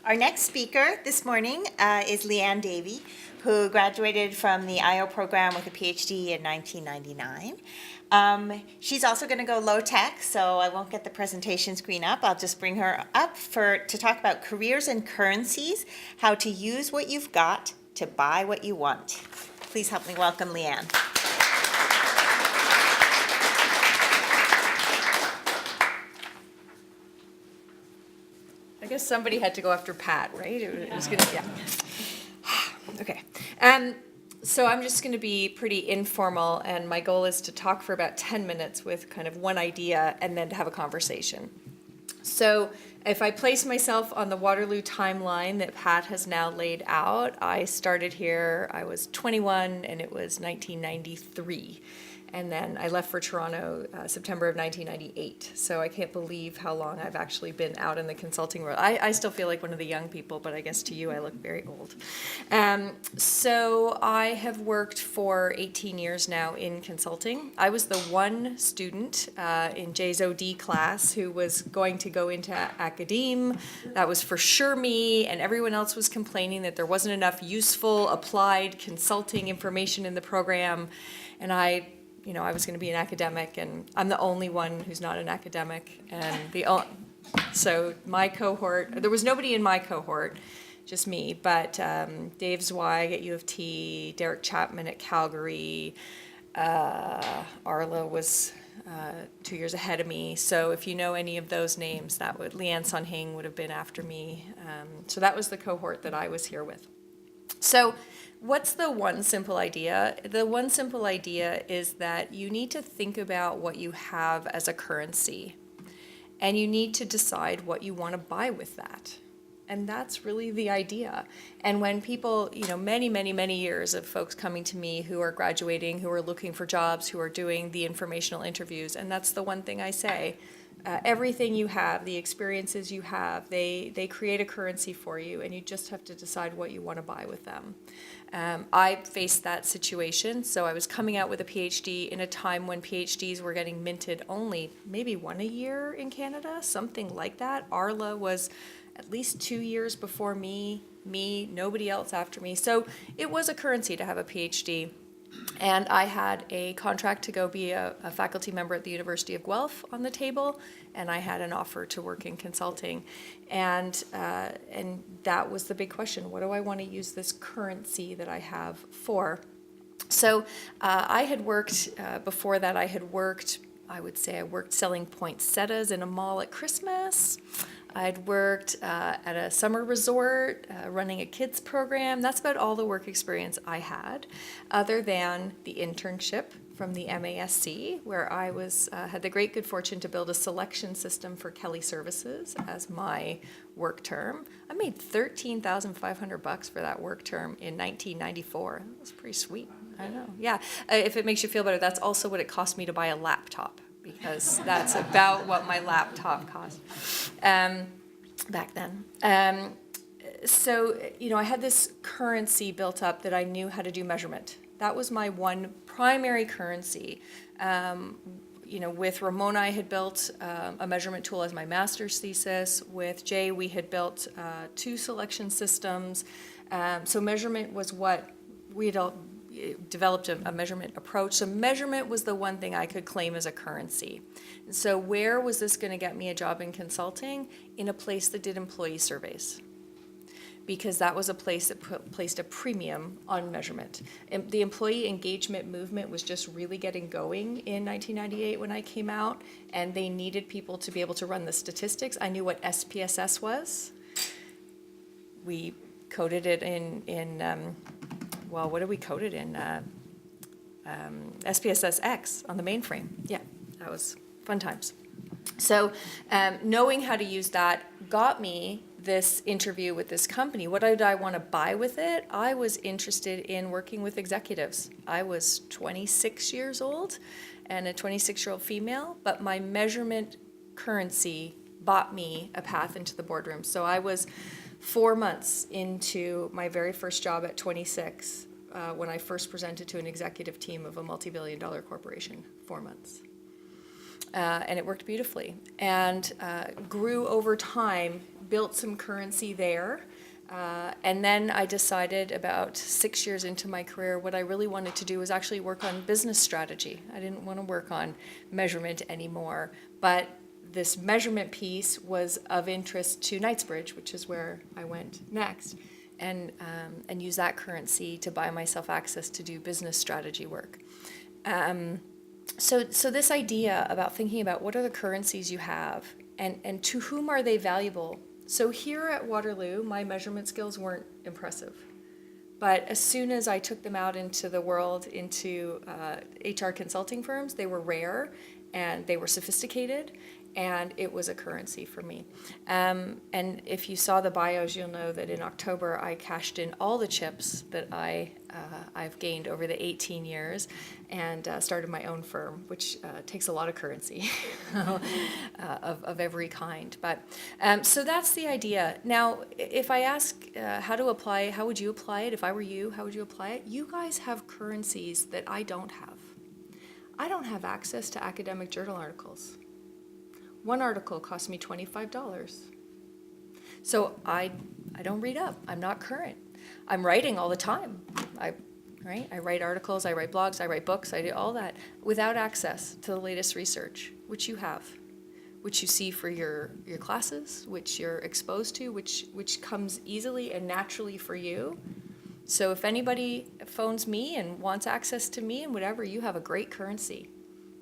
Our next speaker this morning is Liane Davey, who graduated from the IO program with a PhD in 1999. She's also going to go low tech, so I won't get the presentation screen up. I'll just bring her up to talk about careers and currencies, how to use what you've got to buy what you want. Please help me welcome Liane. I guess somebody had to go after Pat, right? It was gonna, yeah. Okay. So I'm just going to be pretty informal, and my goal is to talk for about 10 minutes with kind of one idea and then to have a conversation. So if I place myself on the Waterloo timeline that Pat has now laid out, I started here, I was 21, and it was 1993. And then I left for Toronto September of 1998. So I can't believe how long I've actually been out in the consulting world. I still feel like one of the young people, but I guess to you I look very old. So I have worked for 18 years now in consulting. I was the one student in Jay's OD class who was going to go into academe. That was for sure me, and everyone else was complaining that there wasn't enough useful, applied consulting information in the program. And I was going to be an academic, and I'm the only one who's not an academic. And so my cohort, there was nobody in my cohort, just me, but Dave Zweig at U of T, Derek Chapman at Calgary, Arla was 2 years ahead of me. So if you know any of those names, Liane Son-Hing would have been after me. So that was the cohort that I was here with. So what's the one simple idea? The one simple idea is that you need to think about what you have as a currency, and you need to decide what you want to buy with that. And that's really the idea. And when people, many years of folks coming to me who are graduating, who are looking for jobs, who are doing the informational interviews, and that's the one thing I say, everything you have, the experiences you have, they create a currency for you, and you just have to decide what you want to buy with them. I faced that situation, so I was coming out with a PhD in a time when PhDs were getting minted only maybe one a year in Canada, something like that. Arla was at least 2 years before me, nobody else after me. So it was a currency to have a PhD. And I had a contract to go be a faculty member at the University of Guelph on the table, and I had an offer to work in consulting. And that was the big question. What do I want to use this currency that I have for? So I had worked, before that I would say I worked selling poinsettias in a mall at Christmas. I'd worked at a summer resort, running a kids program. That's about all the work experience I had, other than the internship from the MASC, where I had the great good fortune to build a selection system for Kelly Services as my work term. I made $13,500 for that work term in 1994. That was pretty sweet. I know. Yeah. If it makes you feel better, that's also what it cost me to buy a laptop, because that's about what my laptop cost back then. So, I had this currency built up that I knew how to do measurement. That was my one primary currency. With Ramona, I had built a measurement tool as my master's thesis. With Jay, we had built 2 selection systems. So measurement was what we had developed a measurement approach. So measurement was the one thing I could claim as a currency. And so where was this going to get me a job in consulting? In a place that did employee surveys, because that was a place that placed a premium on measurement. And the employee engagement movement was just really getting going in 1998 when I came out, and they needed people to be able to run the statistics. I knew what SPSS was. We coded it what did we code it in? SPSS-X on the mainframe. Yeah, that was fun times. So knowing how to use that got me this interview with this company. What did I want to buy with it? I was interested in working with executives. I was 26 years old and a 26-year-old female, but my measurement currency bought me a path into the boardroom. So I was 4 months into my very first job at 26 when I first presented to an executive team of a multi-billion-dollar corporation. 4 months. And it worked beautifully, and grew over time built some currency there. And then I decided about 6 years into my career, what I really wanted to do was actually work on business strategy. I didn't want to work on measurement anymore, but this measurement piece was of interest to Knightsbridge, which is where I went next, and use that currency to buy myself access to do business strategy work. So this idea about thinking about what are the currencies you have and to whom are they valuable. So here at Waterloo, my measurement skills weren't impressive. But as soon as I took them out into the world, into HR consulting firms, they were rare and they were sophisticated, and it was a currency for me. And if you saw the bios, you'll know that in October I cashed in all the chips that I've gained over the 18 years and started my own firm, which takes a lot of currency of every kind. But so that's the idea. Now, if I ask how to apply it, how would you apply it? If I were you, how would you apply it? You guys have currencies that I don't have. I don't have access to academic journal articles. One article cost me $25. So I don't read up. I'm not current. I'm writing all the time. I write articles, I write blogs, I write books, I do all that without access to the latest research, which you have, which you see for your classes, which you're exposed to, which comes easily and naturally for you. So if anybody phones me and wants access to me and whatever, you have a great currency.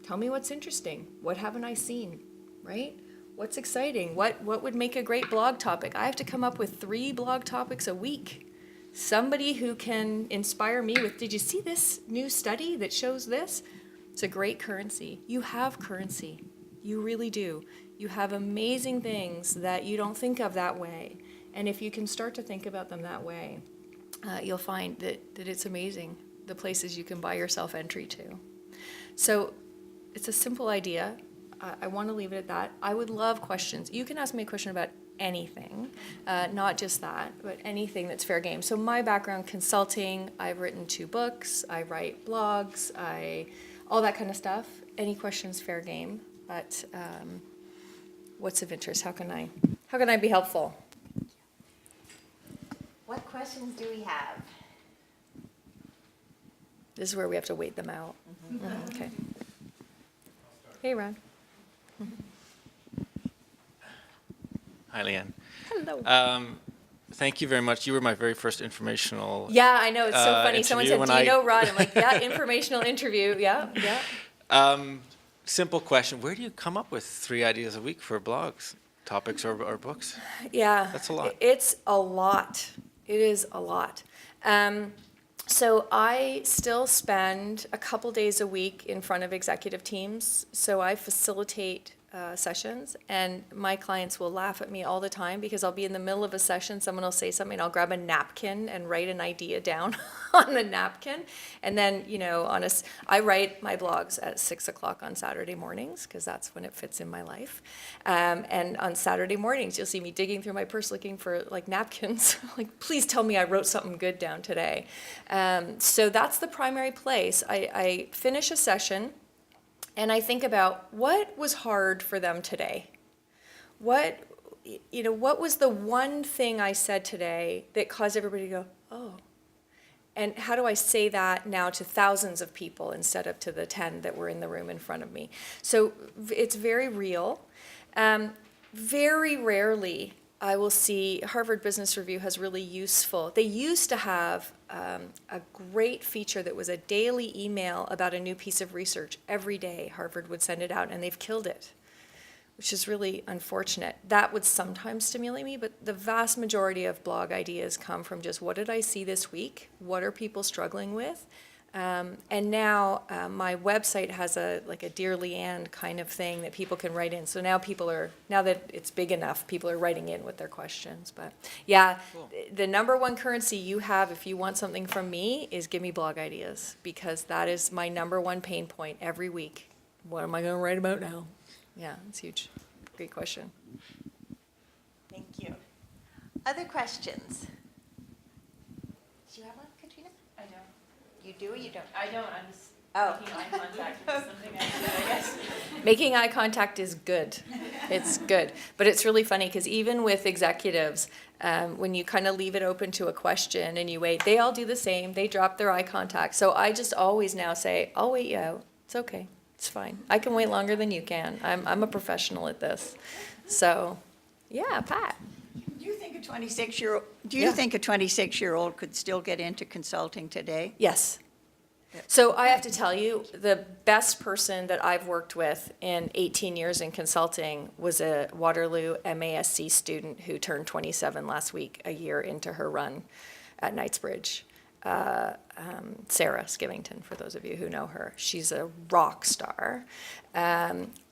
Tell me what's interesting. What haven't I seen? Right? What's exciting? What would make a great blog topic? I have to come up with 3 blog topics a week. Somebody who can inspire me with, did you see this new study that shows this? It's a great currency. You have currency. You really do. You have amazing things that you don't think of that way. And if you can start to think about them that way, you'll find that it's amazing, the places you can buy yourself entry to. So it's a simple idea. I want to leave it at that. I would love questions. You can ask me a question about anything, not just that, but anything that's fair game. So my background, consulting, I've written 2 books, I write blogs, all that kind of stuff. Any questions, fair game. But what's of interest? How can I be helpful? What questions do we have? This is where we have to wait them out. Mm-hmm. Okay. Hey, Ron. Hi, Liane. Hello. Thank you very much. You were my very first informational. Yeah, I know. It's so funny. Someone said, when do you know Rod? I'm like, yeah, informational interview. Yeah, yeah. Simple question. Where do you come up with 3 ideas a week for blogs, topics, or books? Yeah. That's a lot. It's a lot. It is a lot. So I still spend a couple days a week in front of executive teams. So I facilitate sessions, and my clients will laugh at me all the time because I'll be in the middle of a session, someone will say something, I'll grab a napkin and write an idea down on the napkin, and then, I write my blogs at 6 o'clock on Saturday mornings, because that's when it fits in my life, and on Saturday mornings, you'll see me digging through my purse looking for, napkins, please tell me I wrote something good down today. So that's the primary place. I finish a session, and I think about what was hard for them today. What was the one thing I said today that caused everybody to go, oh. And how do I say that now to thousands of people instead of to the 10 that were in the room in front of me? So it's very real. Very rarely I will see Harvard Business Review has really useful. They used to have a great feature that was a daily email about a new piece of research. Every day Harvard would send it out, and they've killed it, which is really unfortunate. That would sometimes stimulate me, but the vast majority of blog ideas come from just what did I see this week? What are people struggling with? And now my website has a Dear Liane kind of thing that people can write in. So now now that it's big enough, people are writing in with their questions. But yeah, cool. The number one currency you have if you want something from me is give me blog ideas, because that is my number one pain point every week. What am I going to write about now? Yeah, it's huge. Great question. Thank you. Other questions? Do you have one, Katrina? I don't. You do or you don't? I don't. I'm just Oh. Making eye contact is something I guess. Making eye contact is good. It's good. But it's really funny because even with executives, when you kind of leave it open to a question and you wait, they all do the same. They drop their eye contact. So I just always now say, I'll wait you out. It's okay. It's fine. I can wait longer than you can. I'm a professional at this. So, yeah, Pat. Do you think a 26-year-old, Yeah. 26-year-old could still get into consulting today? Yes. So I have to tell you, the best person that I've worked with in 18 years in consulting was a Waterloo MASC student who turned 27 last week, a year into her run at Knightsbridge. Sarah Skivington, for those of you who know her. She's a rock star.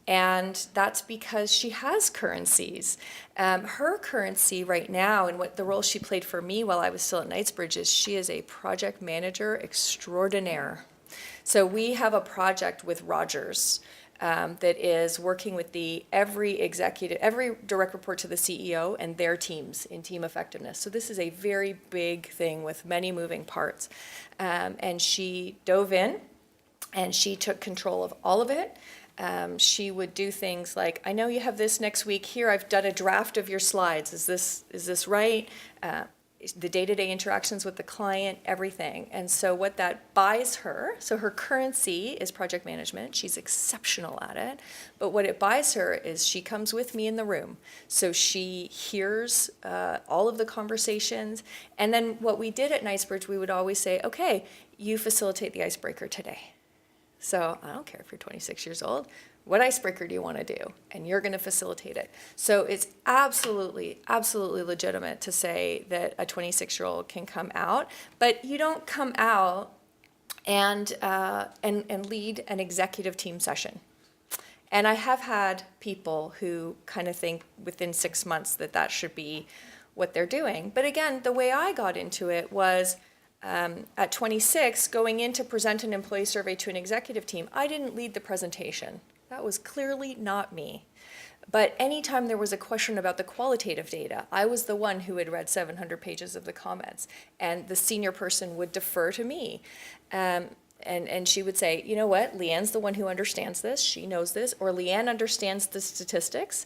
And that's because she has currencies. Her currency right now, and what the role she played for me while I was still at Knightsbridge, is she is a project manager extraordinaire. So we have a project with Rogers that is working with every direct report to the CEO and their teams in team effectiveness. So this is a very big thing with many moving parts. And she dove in and she took control of all of it. She would do things like, I know you have this next week. Here, I've done a draft of your slides. Is this right? The day-to-day interactions with the client, everything. And so what that buys her, so her currency is project management. She's exceptional at it. But what it buys her is she comes with me in the room. So she hears all of the conversations. And then what we did at Knightsbridge, we would always say, okay, you facilitate the icebreaker today. So I don't care if you're 26 years old. What icebreaker do you want to do? And you're going to facilitate it. So it's absolutely, absolutely legitimate to say that a 26-year-old can come out, but you don't come out and lead an executive team session. And I have had people who kind of think within 6 months that should be what they're doing. But again, the way I got into it was at 26, going in to present an employee survey to an executive team, I didn't lead the presentation. That was clearly not me. But anytime there was a question about the qualitative data, I was the one who had read 700 pages of the comments, and the senior person would defer to me. And she would say, you know what, Liane's the one who understands this, she knows this, or Liane understands the statistics.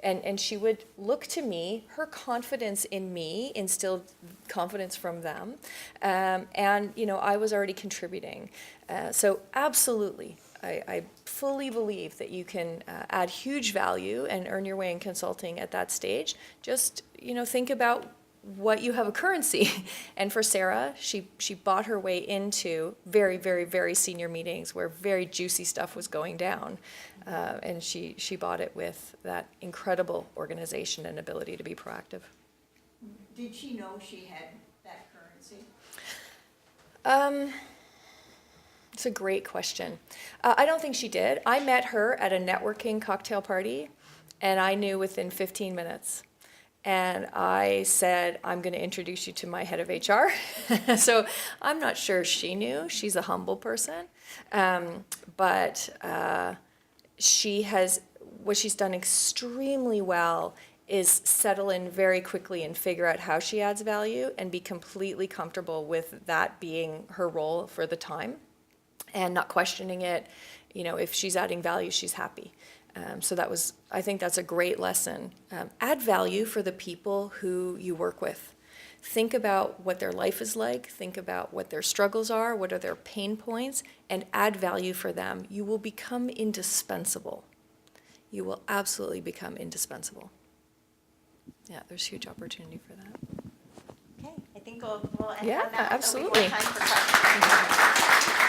And she would look to me, her confidence in me instilled confidence from them. And, I was already contributing. So absolutely, I fully believe that you can add huge value and earn your way in consulting at that stage. Just, think about what you have a currency. And for Sarah, she bought her way into very, very, very senior meetings where very juicy stuff was going down. And she bought it with that incredible organization and ability to be proactive. Did she know she had that currency? It's a great question. I don't think she did. I met her at a networking cocktail party, and I knew within 15 minutes. And I said, I'm going to introduce you to my head of HR. So I'm not sure she knew. She's a humble person. But what she's done extremely well is settle in very quickly and figure out how she adds value and be completely comfortable with that being her role for the time and not questioning it. If she's adding value, she's happy. So I think that's a great lesson. Add value for the people who you work with. Think about what their life is like, think about what their struggles are, what are their pain points, and add value for them. You will become indispensable. You will absolutely become indispensable. Yeah, there's huge opportunity for that. Okay, I think we'll end Yeah, on that. There'll be more absolutely. time for questions.